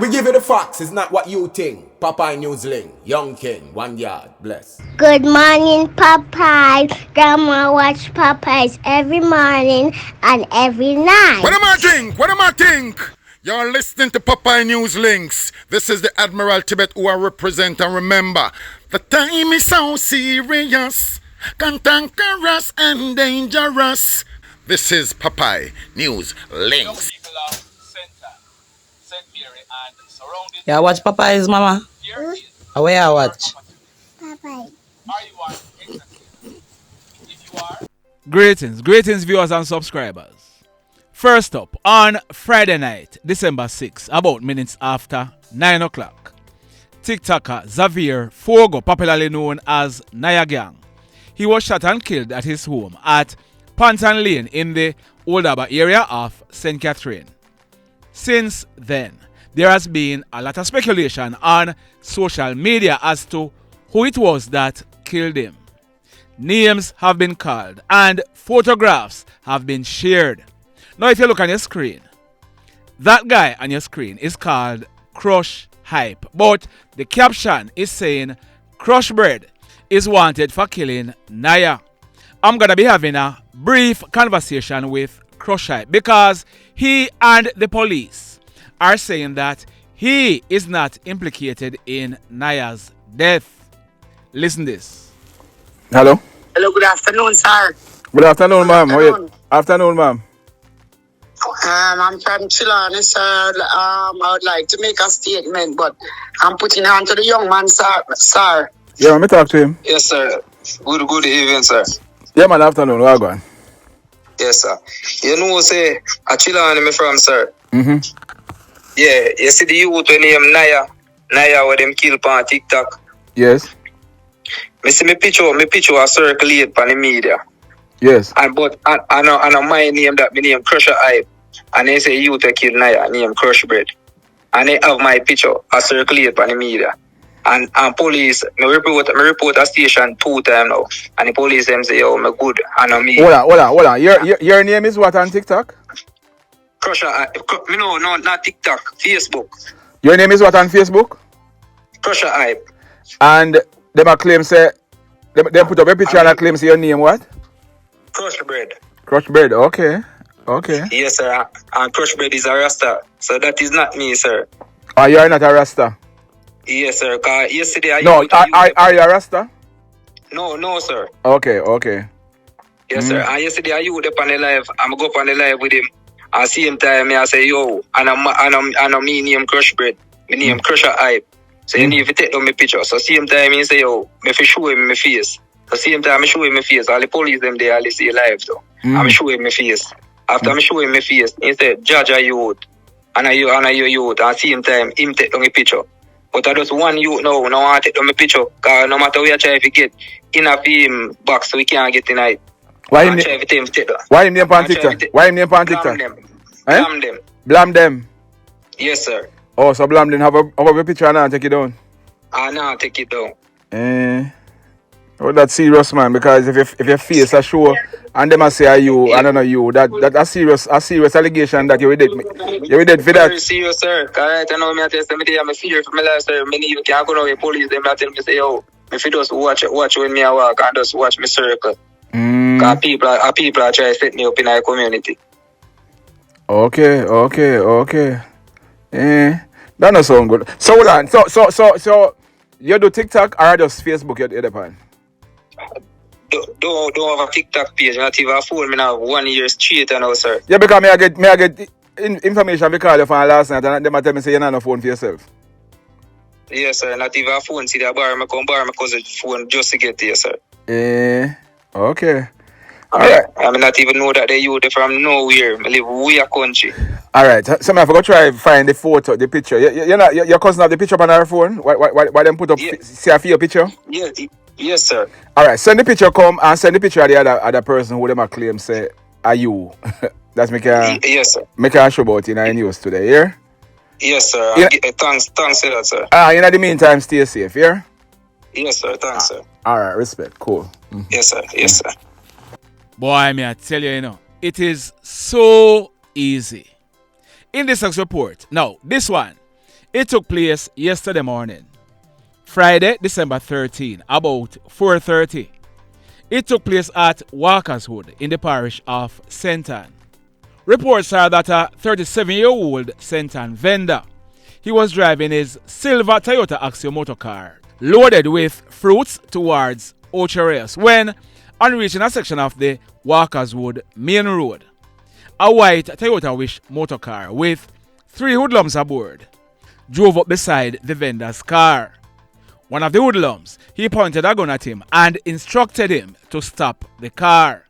we give you the facts. It's not what you think. Popeye Newsling, Young King, 1 yard, bless. Good morning, Popeye. Grandma watch Popeyes every morning and every night. What am I think? What am I think? You're listening to Popeye News Links. This is the Admiral Tibet who I represent, and remember, the time is so serious, cantankerous and dangerous. This is Popeye News Links. Yeah, watch Popeyes, mama. How you watch? Popeye. Greetings viewers and subscribers. First up, on Friday night, December 6th, about minutes after 9 o'clock, TikToker Xavier Fogo, popularly known as Naya Gang, he was shot and killed at his home at Pantan Lane in the Old Harbour area of St. Catherine. Since then, there has been a lot of speculation on social media as to who it was that killed him. Names have been called and photographs have been shared. Now if you look on your screen, that guy on your screen is called Crush Hype, but the caption is saying Crush Bread is wanted for killing Naya. I'm gonna be having a brief conversation with Crush Hype because he and the police are saying that he is not implicated in Naya's death. Listen this. Hello. Hello, good afternoon, sir. Good afternoon, ma'am. How are you? Afternoon, ma'am. I'm from Chilani, sir. I would like to make a statement, but I'm putting on to the young man, sir. Yeah, let me talk to him. Yes, sir. Good evening, sir. Yeah, man, afternoon. Where are you going? Yes, sir. You know, say, a Chilani me from, sir. Mm-hmm. Yeah, you see the youth when name Naya where them kill on TikTok. Yes. Me see me picture a circulate on the media. Yes. But I know my name that me name Crusher Hype. And they say you to kill Naya, name Crush Bread. And they have my picture a circulate on the media. And police, me report a station 2 times now. And the police them say, yo, me good. And me. Hold on. Your name is what on TikTok? Crusher Hype. No, not TikTok. Facebook. Your name is what on Facebook? Crusher Hype. And them a claim say, they put up a picture and a claim say your name what? Crush Bread. Crush Bread, okay. Yes, sir. And Crush Bread is a Rasta. So that is not me, sir. Oh, you are not a Rasta? Yes, sir. Yesterday are you a Rasta? No, sir. Okay. Yes, sir. And yesterday I you up on the live. I'm go up on the live with him. At the same time, I say, yo, and I'm me name Crush Bread. Me name Crusher Hype. So you need to take down my picture. So same time, he say, yo, me fi show him my face. So same time, I show him my face. All the police them there, they see live though. I'm show him my face. After I show him my face, he said, judge a youth. And a youth. At the same time, him take down my picture. But I just one youth now I take down my picture. Because no matter where I try to get in a film box, so we can't get tonight. Why him name on TikTok? Blam them. Yes, sir. Oh, so blam them have a picture and take it down? Now take it down. Oh, that's serious, man. Because if your face a show and them a say are you, I don't know you. That a serious allegation that you will dead for that. Very serious, sir. Correct. I know me. I tell me I'm a fear for my life, sir. Many you can't go to the police. Them I tell me say, yo, if you just watch when me I walk and just watch me circle. Because people are trying to set me up in our community. Okay. That not sound good. So hold on. So you do TikTok or just Facebook you depend? Don't have a TikTok page, not even a phone. Me now 1 year straight now, sir. Yeah, because me I get information because you from last night and them tell me say you not have a phone for yourself. Yes, sir. Not even a phone. See that bar, I come borrow my cousin's phone just to get there, sir. Okay. Alright. I mean, not even know that they youth from nowhere. I live way a country. Alright. So I forgot try find the photo, the picture. Your cousin have the picture on her phone? Why them put up see a your picture? Yes, sir. Alright, send the picture come and send the picture of the other person who them a claim say are you. That's make a yes, sir. Make a show about in our news today, yeah? Yes, sir. Thanks for that, sir. In the meantime, stay safe, yeah? Yes, sir. Thanks, sir. Alright, respect. Cool. Mm-hmm. Yes, sir. Boy, me I tell you, it is so easy. In this report, now, this one It took place yesterday morning, Friday, December 13, about 4:30. It took place at Walkerswood in the parish of St. Ann. Reports are that a 37-year-old St. Ann vendor, he was driving his silver Toyota Axio motor car loaded with fruits towards Ochereus when, on reaching a section of the Walkerswood main road, a white Toyota Wish motor car with 3 hoodlums aboard drove up beside the vendor's car. One of the hoodlums, he pointed a gun at him and instructed him to stop the car.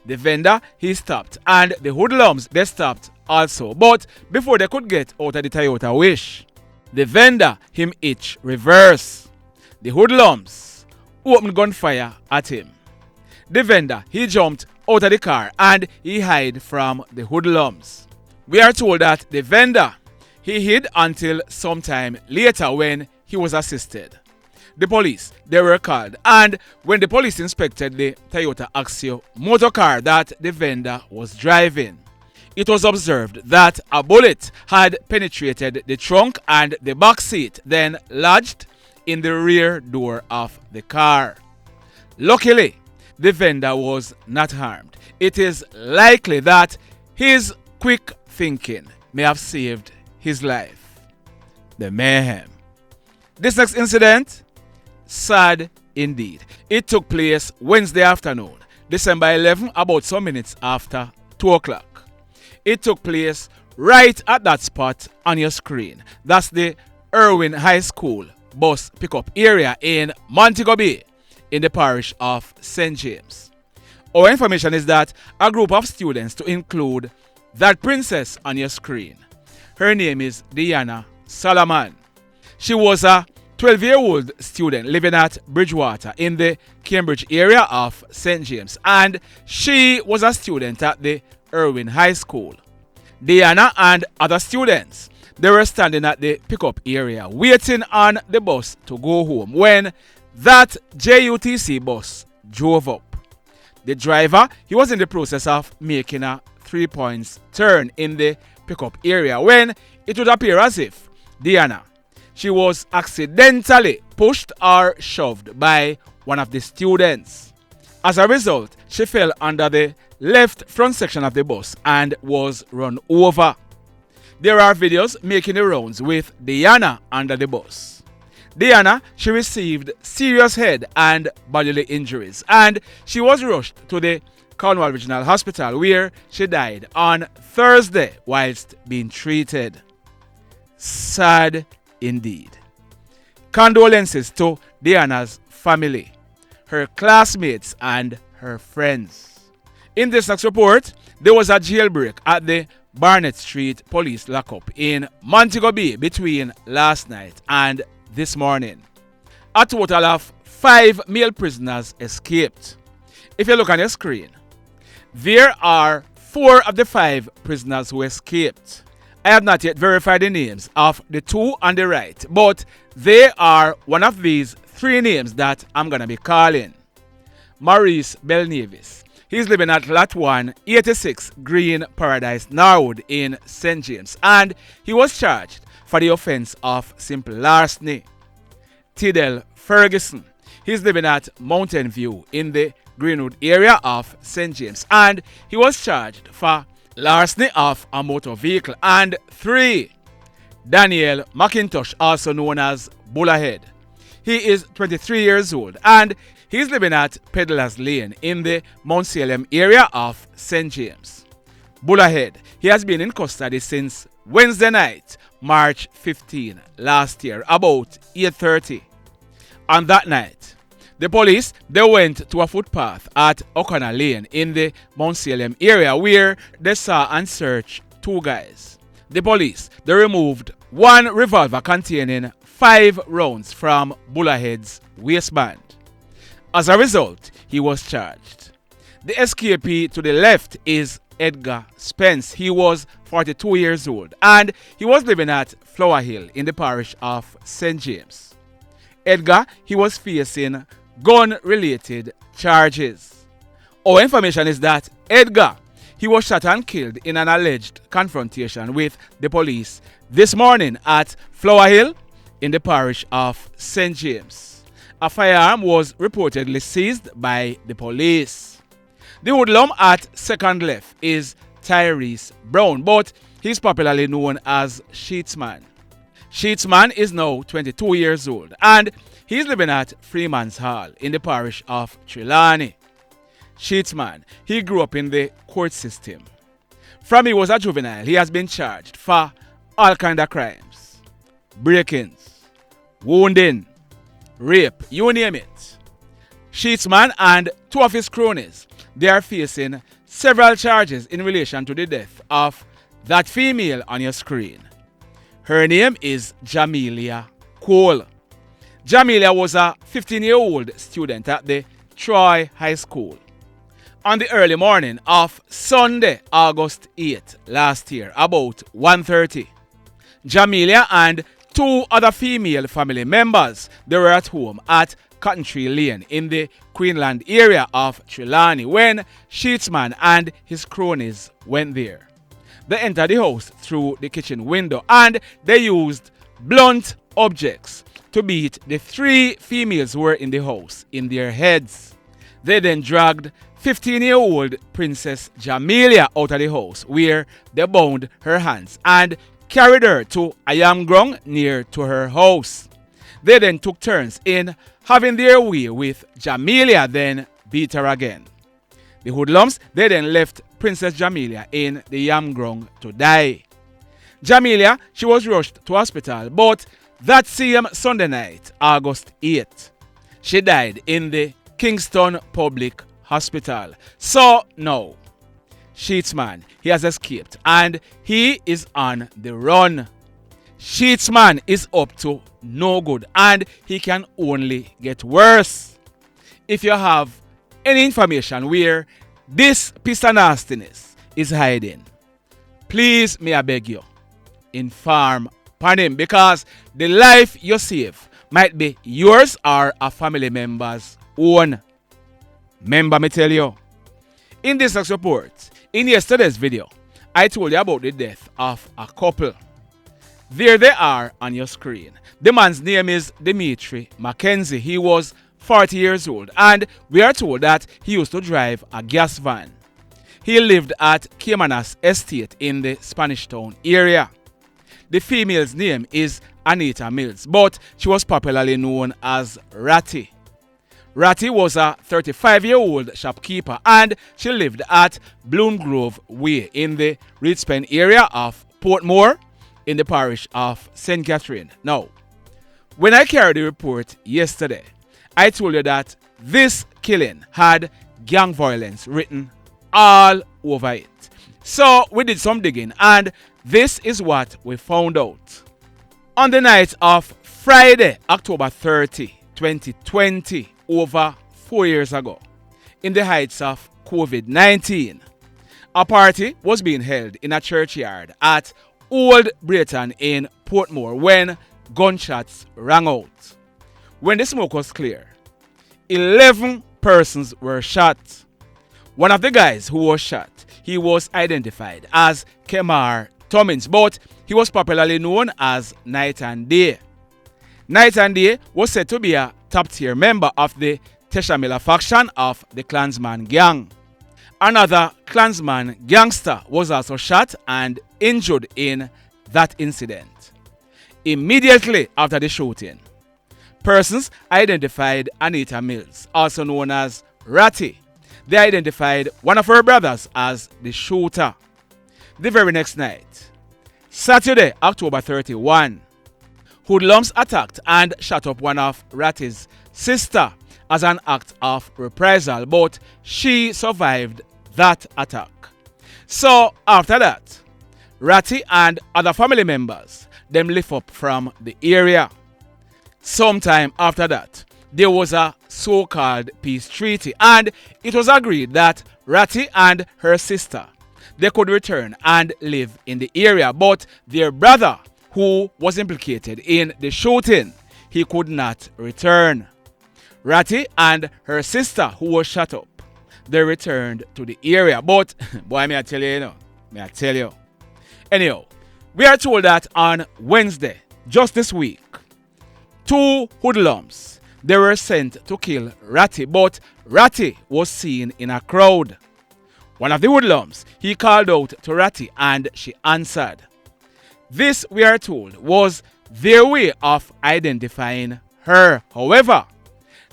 The vendor, he stopped, and the hoodlums, they stopped also. But before they could get out of the Toyota Wish, the vendor, him hitch reverse. The hoodlums opened gunfire at him. The vendor, he jumped out of the car and he hid from the hoodlums. We are told that the vendor, he hid until sometime later when he was assisted. The police, they were called, and when the police inspected the Toyota Axio motor car that the vendor was driving, it was observed that a bullet had penetrated the trunk and the back seat, then lodged in the rear door of the car. Luckily, the vendor was not harmed. It is likely that his quick thinking may have saved his life. The mayhem. This next incident, sad indeed. It took place Wednesday afternoon, December 11, about some minutes after 2 o'clock. It took place right at that spot on your screen. That's the Irwin High School bus pickup area in Montego Bay in the parish of St. James. Our information is that a group of students, to include that princess on your screen, her name is Deanna Solomon. She was a 12-year-old student living at Bridgewater in the Cambridge area of St. James, and she was a student at the Irwin High School. Deanna and other students, they were standing at the pickup area waiting on the bus to go home when that JUTC bus drove up. The driver, he was in the process of making a 3-point turn in the pickup area when it would appear as if Deanna, she was accidentally pushed or shoved by one of the students. As a result, she fell under the left front section of the bus and was run over. There are videos making the rounds with Deanna under the bus. Deanna, she received serious head and bodily injuries, and she was rushed to the Cornwall Regional Hospital where she died on Thursday whilst being treated. Sad indeed. Condolences to Deanna's family, her classmates, and her friends. In this next report, there was a jailbreak at the Barnett Street police lockup in Montego Bay between last night and this morning. A total of 5 male prisoners escaped. If you look on your screen, there are 4 of the 5 prisoners who escaped. I have not yet verified the names of the 2 on the right, but they are one of these 3 names that I'm going to be calling. Maurice Belnavis. He's living at Lot 1, 86 Green Paradise Norwood in St. James, and he was charged for the offense of simple larceny. Tidel Ferguson. He's living at Mountain View in the Greenwood area of St. James, and he was charged for larceny of a motor vehicle. And 3, Daniel McIntosh, also known as Bulla. He is 23 years old and he's living at Peddlers Lane in the Mount Salem area of St. James. Bulla, he has been in custody since Wednesday night, March 15 last year, about 8:30. On that night, the police, they went to a footpath at O'Connor Lane in the Mount Salem area where they saw and searched 2 guys. The police, they removed 1 revolver containing 5 rounds from Bulla's waistband. As a result, he was charged. The escapee to the left is Edgar Spence. He was 42 years old and he was living at Flower Hill in the parish of St. James. Edgar, he was facing gun-related charges. Our information is that Edgar, He was shot and killed in an alleged confrontation with the police this morning at Flower Hill in the parish of St. James. A firearm was reportedly seized by the police. The hoodlum at second left is Tyrese Brown, but he's popularly known as Shettsman. Shettsman is now 22 years old and he's living at Freeman's Hall in the parish of Trelawney. Shettsman, he grew up in the court system. From he was a juvenile, he has been charged for all kinds of crimes. Break-ins, wounding, rape, you name it. Shettsman and two of his cronies, they are facing several charges in relation to the death of that female on your screen. Her name is Jamelia Cole. Jamelia was a 15-year-old student at the Troy High School. On the early morning of Sunday, August 8th last year, about 1:30, Jamelia and two other female family members, they were at home at Cotton Tree Lane in the Queensland area of Trelawney when Shettsman and his cronies went there. They entered the house through the kitchen window and they used blunt objects to beat the three females who were in the house in their heads. They then dragged 15-year-old Princess Jamelia out of the house where they bound her hands and carried her to a yam ground near to her house. They then took turns in having their way with Jamelia, then beat her again. The hoodlums, they then left Princess Jamelia in the yam ground to die. Jamelia, she was rushed to hospital, but that same Sunday night, August 8th, she died in the Kingston Public Hospital. So now, Shettsman, he has escaped and he is on the run. Shettsman is up to no good and he can only get worse. If you have any information where this piece of nastiness is hiding, please, may I beg you, inform upon him, because the life you save might be yours or a family member's own. Remember me tell you, in this next report, in yesterday's video, I told you about the death of a couple. There they are on your screen. The man's name is Demetri McKenzie. He was 40 years old and we are told that he used to drive a gas van. He lived at Kemar's estate in the Spanish Town area. The female's name is Anita Mills, but she was popularly known as Ratty. Ratty was a 35-year-old shopkeeper and she lived at Bloom Grove Way in the Reedspen area of Portmore in the parish of St. Catherine. Now, when I carried the report yesterday, I told you that this killing had gang violence written all over it. So we did some digging and this is what we found out. On the night of Friday, October 30, 2020, over 4 years ago, in the heights of COVID-19, a party was being held in a churchyard at Old Brayton in Portmore when gunshots rang out. When the smoke was clear, 11 persons were shot. One of the guys who was shot, he was identified as Kemar Tummings, but he was popularly known as Night and Day. Night and Day was said to be a top-tier member of the Tesha faction of the Klansman gang. Another Klansman gangster was also shot and injured in that incident. Immediately after the shooting, persons identified Anita Mills, also known as Ratty. They identified one of her brothers as the shooter. The very next night, Saturday, October 31, hoodlums attacked and shot up one of Ratty's sister as an act of reprisal, but she survived that attack. So after that, Ratty and other family members, them left up from the area. Sometime after that, there was a so-called peace treaty and it was agreed that Ratty and her sister, they could return and live in the area, but their brother, who was implicated in the shooting, he could not return. Ratty and her sister, who was shot up, they returned to the area. But, boy, may I tell you, Anyhow, we are told that on Wednesday, just this week, 2 hoodlums, they were sent to kill Ratty, but Ratty was seen in a crowd. One of the hoodlums, he called out to Ratty and she answered. This, we are told, was their way of identifying her. However,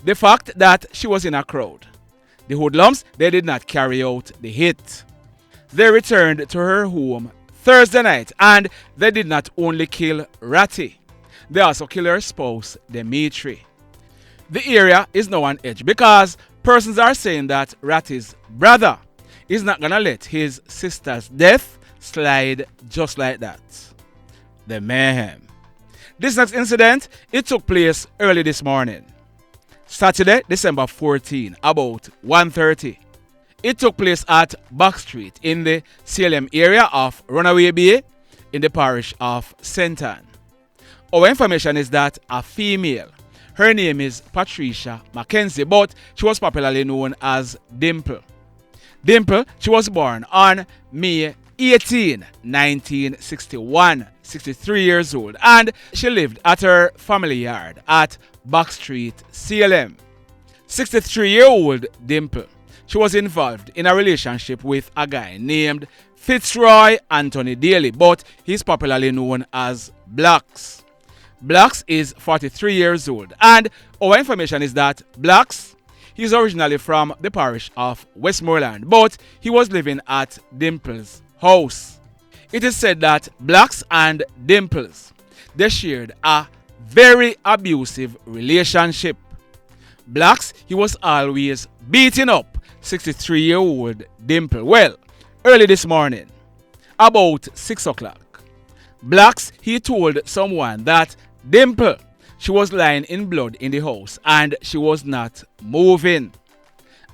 the fact that she was in a crowd, the hoodlums, they did not carry out the hit. They returned to her home Thursday night and they did not only kill Ratty, they also killed her spouse, Demetri. The area is now on edge because persons are saying that Ratty's brother is not gonna let his sister's death slide just like that. The mayhem. This next incident, it took place early this morning. Saturday, December 14, about 1:30. It took place at Back Street in the CLM area of Runaway Bay in the parish of St. Ann. Our information is that a female, her name is Patricia McKenzie, but she was popularly known as Dimple. Dimple, she was born on May 18, 1961, 63 years old, and she lived at her family yard at Back Street, CLM. 63-year-old Dimple, she was involved in a relationship with a guy named Fitzroy Anthony Daley, but he's popularly known as Blacks. Blacks is 43 years old, and our information is that Blacks, he's originally from the parish of Westmoreland, but he was living at Dimple's house. It is said that Blacks and Dimples, they shared a very abusive relationship. Blacks, he was always beating up 63-year-old Dimple. Well, early this morning, about 6 o'clock, Blacks, he told someone that Dimple, she was lying in blood in the house and she was not moving.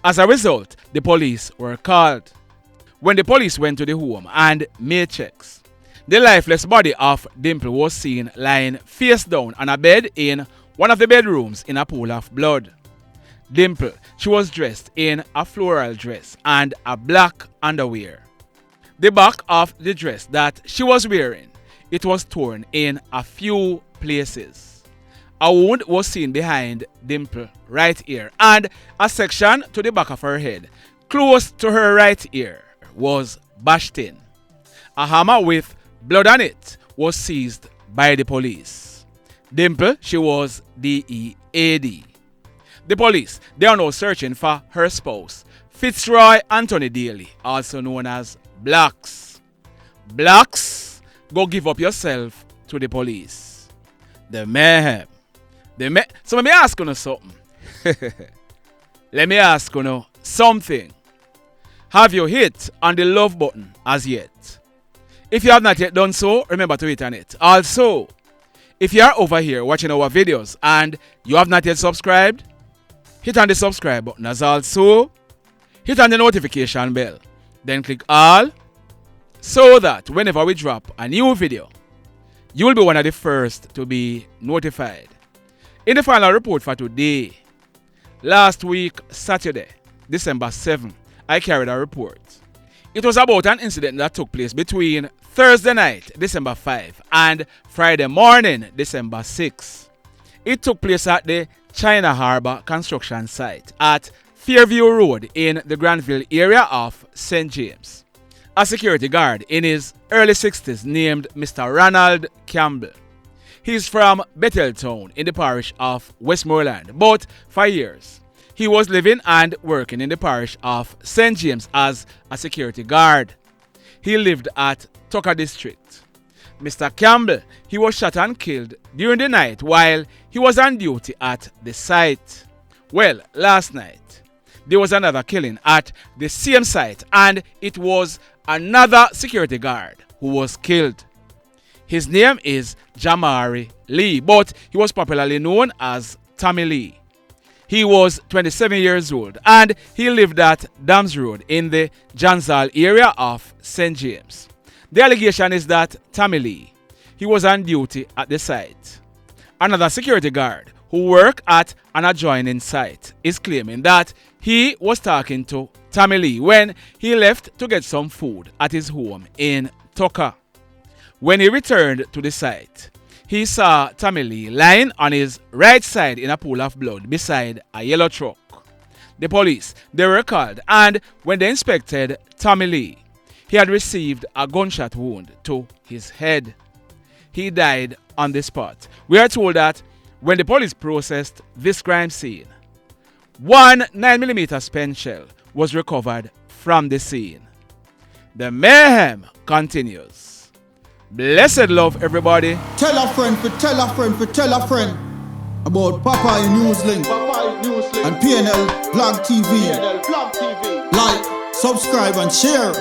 As a result, the police were called. When the police went to the home and made checks, the lifeless body of Dimple was seen lying face down on a bed in one of the bedrooms in a pool of blood. Dimple, she was dressed in a floral dress and a black underwear. The back of the dress that she was wearing, it was torn in a few places. A wound was seen behind Dimple right ear, and a section to the back of her head, close to her right ear, was bashed in. A hammer with blood on it was seized by the police. Dimple, she was DEAD. The police, they are now searching for her spouse, Fitzroy Anthony Daley, also known as Blacks. Blacks, go give up yourself to the police. The mayhem. So let me ask you something. Let me ask you something. Have you hit on the love button as yet? If you have not yet done so, remember to hit on it. Also, if you are over here watching our videos and you have not yet subscribed, hit on the subscribe button as also hit on the notification bell. Then click all so that whenever we drop a new video, you will be one of the first to be notified. In the final report for today, last week, Saturday, December 7, I carried a report. It was about an incident that took place between Thursday night, December 5, and Friday morning, December 6. It took place at the China Harbor construction site at Fairview Road in the Granville area of St. James. A security guard in his early 60s named Mr. Ronald Campbell. He's from Betheltown in the parish of Westmoreland, but for years he was living and working in the parish of St. James as a security guard. He lived at Tucker District. Mr. Campbell, he was shot and killed during the night while he was on duty at the site. Well, last night, there was another killing at the same site, and it was another security guard who was killed. His name is Jamari Lee, but he was popularly known as Tommy Lee. He was 27 years old and he lived at Dams Road in the Jansal area of St. James. The allegation is that Tommy Lee, he was on duty at the site. Another security guard who worked at an adjoining site is claiming that He was talking to Tommy Lee when he left to get some food at his home in Tucker. When he returned to the site, he saw Tommy Lee lying on his right side in a pool of blood beside a yellow truck. The police, they were called, and when they inspected Tommy Lee, he had received a gunshot wound to his head. He died on the spot. We are told that when the police processed this crime scene, one 9mm Spence shell was recovered from the scene. The mayhem continues. Blessed love, everybody. Tell a friend for tell a friend for tell a friend about Popeye Newslink and PNL Blog TV. Like, subscribe and share.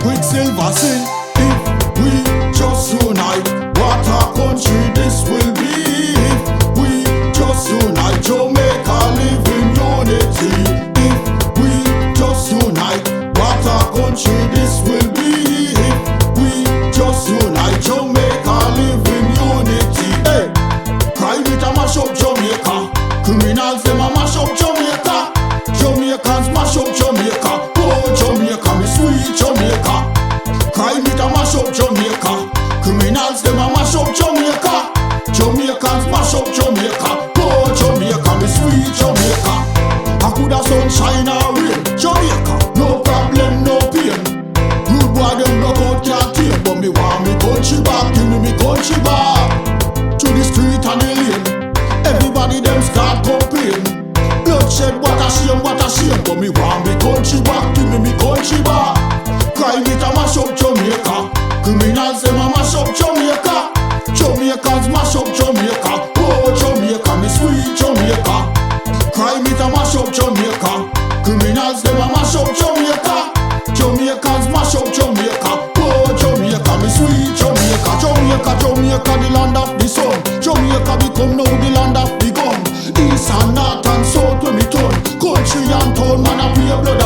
Quicksilver sing, if we just unite, what a country this will be. If we just unite, Jamaica live in unity. If we just unite, what a country this will be. If we just unite, Jamaica live in unity. Hey, crime it a mash up Jamaica. Criminals them a mash up Jamaica. Jamaicans mash up Jamaica. Oh Jamaica, me sweet Jamaica. Crime it a mash up Jamaica. Criminals them a mash up Jamaica. Jamaicans mash up Jamaica. Oh Jamaica, me sweet Jamaica. I coulda sunshine or rain. Jamaica, no problem, no pain. Good boy them knock out can't tame, but me want me country back. Give me country back. To the street and the lane, everybody them start complain. Bloodshed, what a shame, but me want me country back. Give me country back. Crime it a mash up Jamaica. Criminals them a mash up Jamaica. Jamaicans mash up Jamaica. Oh Jamaica, me sweet Jamaica. Crime it a mash up Jamaica. Criminals them a mash up Jamaica. Jamaicans mash up Jamaica. Oh Jamaica, me sweet Jamaica. Jamaica, Jamaica, the land of the sun. Jamaica become now the land of the gun. East and north and south when me turn. Country and town, man a pay blood